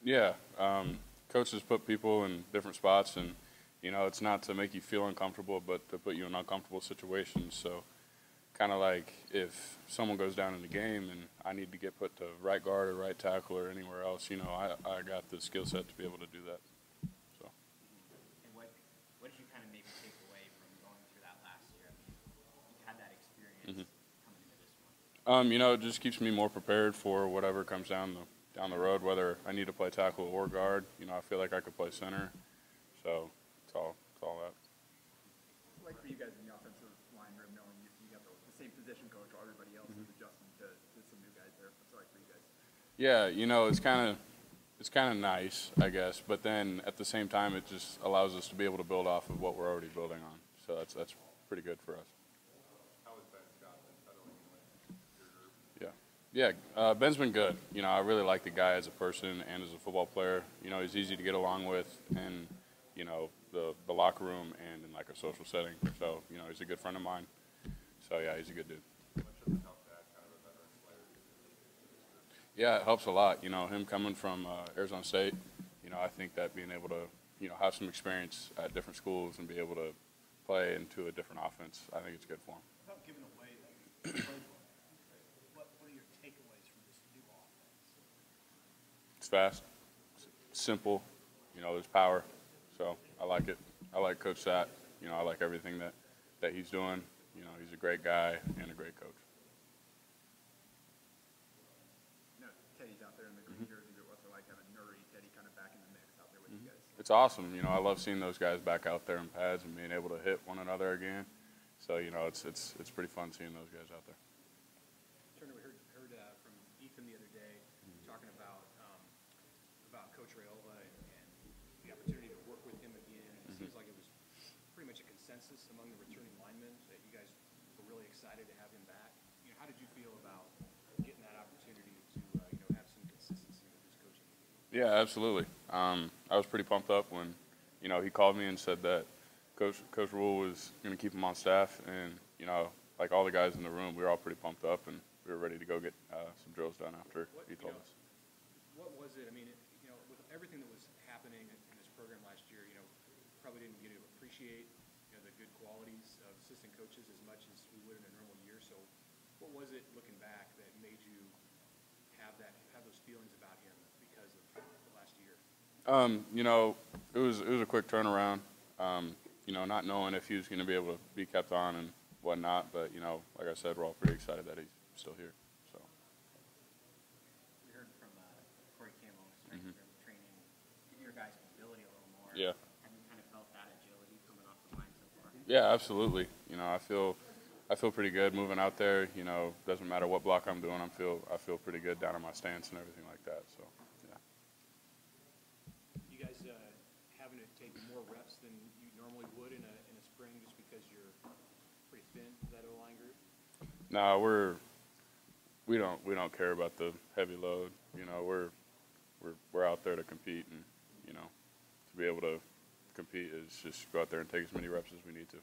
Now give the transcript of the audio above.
Yeah, coaches put people in different spots, and it's not to make you feel uncomfortable, but to put you in uncomfortable situations. So, kind of like if someone goes down in the game and I need to get put to right guard or right tackle or anywhere else, I got the skill set to be able to do that. So, And what did you kind of maybe take away from going through that last year? I mean, you had that experience coming into this one. it just keeps me more prepared for whatever comes down the road, whether I need to play tackle or guard. I feel like I could play center. So, it's all that. Like for you guys in the offensive line room, knowing you got the same position coach while everybody else is adjusting to some new guys there. What's it like for you guys? Yeah, it's kind of nice, I guess. But then at the same time, it just allows us to be able to build off of what we're already building on. So that's pretty good for us. How has Ben Scott been settling in with your group? Yeah, Ben's been good. I really like the guy as a person and as a football player. He's easy to get along with, and the locker room and in like a social setting. So he's a good friend of mine. So yeah, he's a good dude. Much does it help to add kind of a veteran player to this group? Yeah, it helps a lot. Him coming from Arizona State. I think that being able to have some experience at different schools and be able to play into a different offense, I think it's good for him. Without giving away the playbook, what are your takeaways from this new offense? It's fast, simple. There's power. So I like it. I like Coach Satt. I like everything that he's doing. He's a great guy and a great coach. Teddy's out there in the green jersey, but what's it like having Nuri, Teddy kind of back in the mix out there with you guys? It's awesome. I love seeing those guys back out there in pads and being able to hit one another again. So it's pretty fun seeing those guys out there. Turner, we heard from Ethan the other day talking about Coach Rayola and the opportunity to work with him again. And it seems like it was pretty much a consensus among the returning linemen that you guys were really excited to have him back. How did you feel about getting that opportunity to have some consistency with his coaching? Yeah, absolutely. I was pretty pumped up when he called me and said that Coach Rule was going to keep him on staff, and like all the guys in the room, we were all pretty pumped up, and we were ready to go get some drills done after he told us. What was it? I mean, with everything that was happening in this program last year, probably didn't get to appreciate the good qualities of assistant coaches as much as we would in a normal year. So, what was it looking back that made you have those feelings about him because of the last year? It was a quick turnaround. Not knowing if he was going to be able to be kept on and whatnot, but like I said, we're all pretty excited that he's still here. So. We heard from Corey Campbell, strength training, your guys' mobility a little more. Yeah. Have you kind of felt that agility coming off the line so far? Yeah, absolutely. I feel pretty good moving out there. Doesn't matter what block I'm doing. I feel pretty good down in my stance and everything like that. So, yeah. You guys having to take more reps than you normally would in a spring just because you're pretty thin for that O-line group? No, we don't care about the heavy load. We're out there to compete, and to be able to compete is just go out there and take as many reps as we need to.